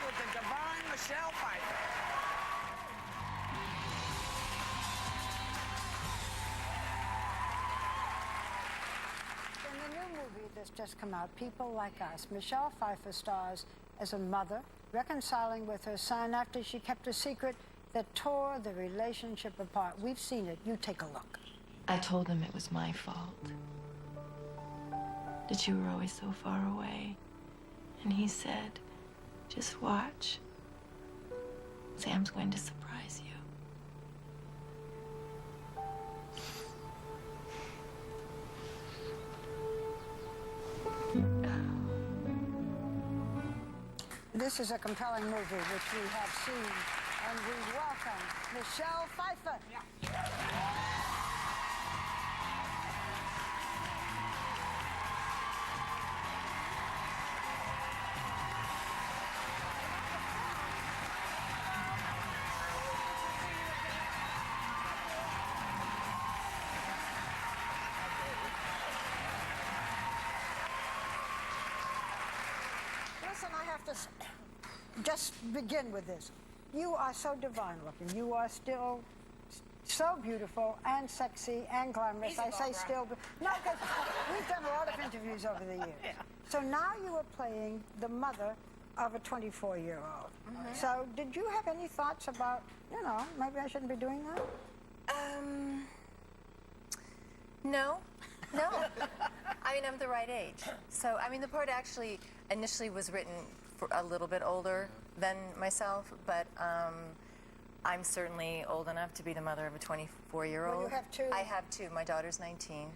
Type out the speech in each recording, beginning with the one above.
with the divine Michelle Pfeiffer. In the new movie that's just come out, People Like Us, Michelle Pfeiffer stars as a mother reconciling with her son after she kept a secret that tore the relationship apart. We've seen it. You take a look. I told him it was my fault. That you were always so far away. And he said, just watch. Sam's going to surprise you. This is a compelling movie which we have seen, and we welcome Michelle Pfeiffer. Listen, I have to just begin with this. You are so divine looking. You are still so beautiful and sexy and glamorous. Easy, I say Barbara. still, but no, because we've done a lot of interviews over the years. Yeah. So now you are playing the mother of a 24-year-old. So did you have any thoughts about, you know, maybe I shouldn't be doing that? No. I mean, I'm the right age. So, I mean, the part actually initially was written for a little bit older than myself, but I'm certainly old enough to be the mother of a 24-year-old. Well, you have two. I have two. My daughter's 19,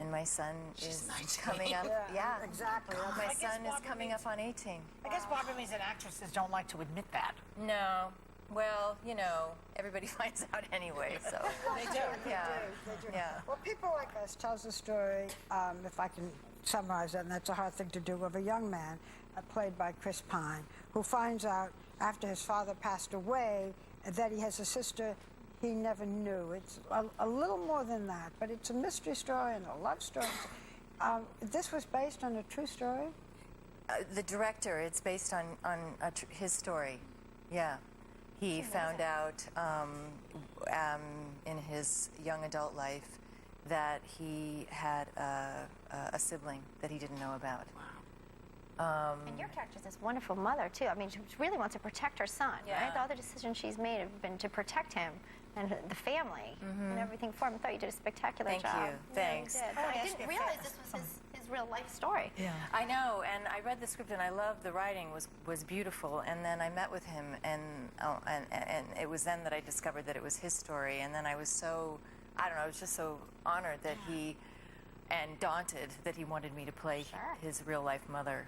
and my son is 19. coming up. Yeah, exactly. My I guess son is Barbara coming means- up on 18. I guess Barbara means that actresses don't like to admit that. No. Well, you know, everybody finds out anyway, so. They do. Yeah. They do. Yeah. Well, People Like Us tells the story, if I can summarize that, and that's a hard thing to do, of a young man played by Chris Pine, who finds out after his father passed away that he has a sister he never knew. It's a little more than that, but it's a mystery story and a love story. This was based on a true story? The director, it's based on his story. Yeah. He found out in his young adult life that he had a sibling that he didn't know about. And your character's this wonderful mother, too. I mean, she really wants to protect her son, Yeah. right? The other decisions she's made have been to protect him and the family and everything for him. I thought you did a spectacular Thank job. you. Thanks. Really did. I I ask didn't you a realize favor. this was his real life story. Yeah. I know, and I read the script, and I loved the writing was beautiful. And then I met with him, and it was then that I discovered that it was his story. And then I was so, I don't know, I was just so honored that he, and daunted that he wanted me to play his real life mother.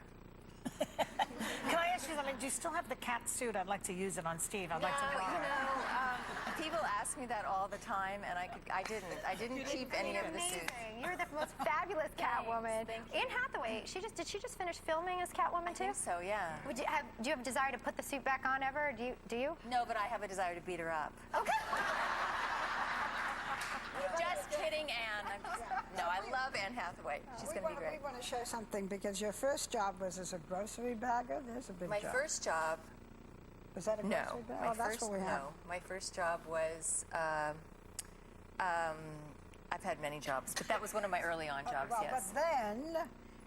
Can I ask you something? Do you still have the cat suit? I'd like to use it on Steve. I'd like to No, borrow you it. know, people ask me that all the time, and I didn't keep any of the suits. Amazing. You're the most fabulous Catwoman. Thank you. Anne Hathaway, did she just finish filming as Catwoman, I too? think so, yeah. Do you have a desire to put the suit back on ever? Do you? No, but I have a desire to beat her up. Okay. Just kidding, Anne. No, I love Anne Hathaway. She's going to be We great. want to show something because your first job was as a grocery bagger. There's a big My job. first job, Was that a no. grocery bag? My Oh, that's first, what we have. no. My first job was, I've had many jobs, but that was one of my early on jobs, Well, yes. But then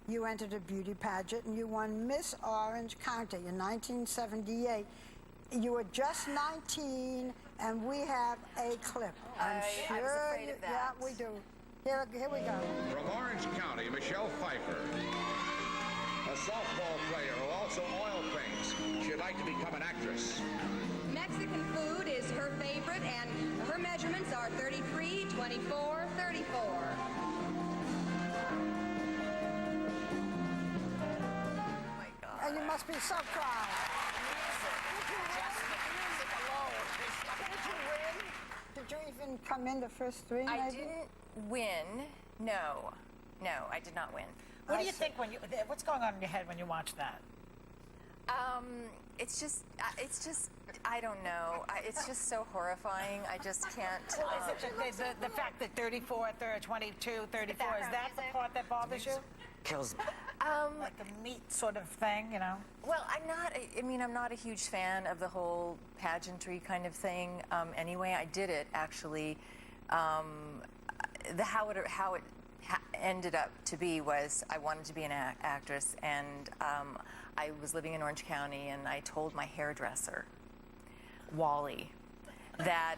you entered a beauty pageant and you won Miss Orange County in 1978. You were just 19, and we have a clip. I'm I was sure afraid of that. Yeah, we do. Here we go. From Orange County, Michelle Pfeiffer, a softball player who also oil paints. She'd like to become an actress. Mexican food is her favorite, and her measurements are 33, 24, 34. Oh, my God. And you must be so proud. Did you win? Did you even come in the first three, maybe? I didn't win. No, I did not win. What do you think when you? What's going on in your head when you watch that? It's just, I don't know. It's just so horrifying. I just can't. Is it the fact that 34, 22, 34, is that the part that bothers you? Kills me. Like a meat sort of thing, you know? Well, I'm not a huge fan of the whole pageantry kind of thing. Anyway, I did it actually. How it ended up to be was I wanted to be an actress, and I was living in Orange County, and I told my hairdresser, Wally, that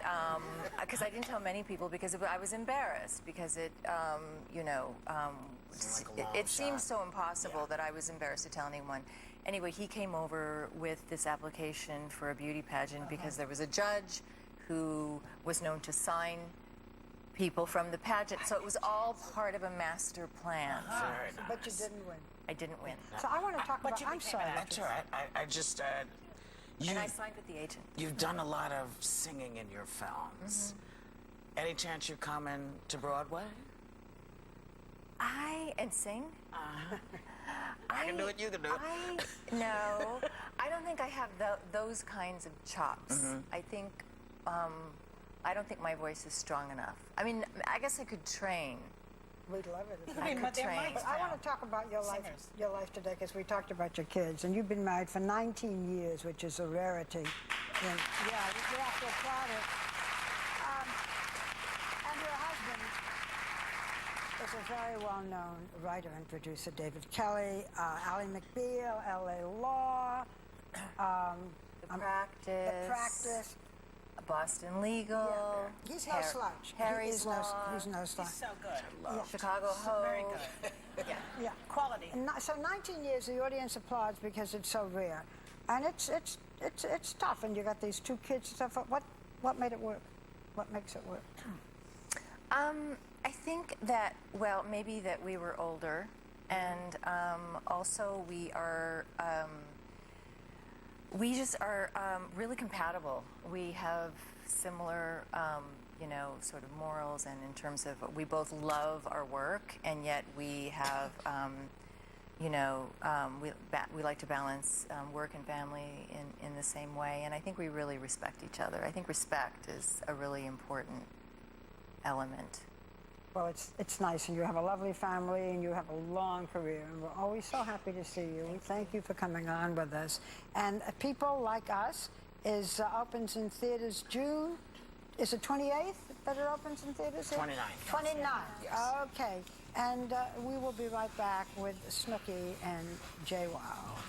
because I didn't tell many people because I was embarrassed because it it seemed so impossible that I was embarrassed to tell anyone. Anyway, he came over with this application for a beauty pageant because there was a judge who was known to sign people from the pageant, so it was all part of a master plan. But you didn't win. I didn't win. So I want to talk about. I'm sorry. That's all right. I just. And I signed with the agent. You've done a lot of singing in your films. Any chance you're coming to Broadway? And sing? I can do it, you can do it. No, I don't think I have those kinds of chops. I think, I don't think my voice is strong enough. I mean, I guess I could train. We'd love it. If I could train. But I want to talk about your life today, because we talked about your kids, and you've been married for 19 years, which is a rarity. Yeah, you have to applaud it. And your husband is a very well-known writer and producer, David Kelly, Ally McBeal, L.A. Law, The Practice. Boston Legal. Yeah. He's no slouch. Harry's Law. He's no slouch. He's so good. Chicago Hope. Very good. Yeah. Quality. And so 19 years, the audience applauds because it's so rare, and it's tough. And you got these two kids and stuff. What made it work? What makes it work? I think that, well, maybe that we were older, and also we just are really compatible. We have similar, sort of morals, and in terms of we both love our work, and yet we have, we like to balance work and family in the same way, and I think we really respect each other. I think respect is a really important element. Well, it's nice, and you have a lovely family, and you have a long career, and we're always so happy to see you. We thank you for coming on with us. And People Like Us opens in theaters June. Is it 28th that it opens in theaters? 29th. 29th. Yes. Okay. And we will be right back with Snooki and JWoww.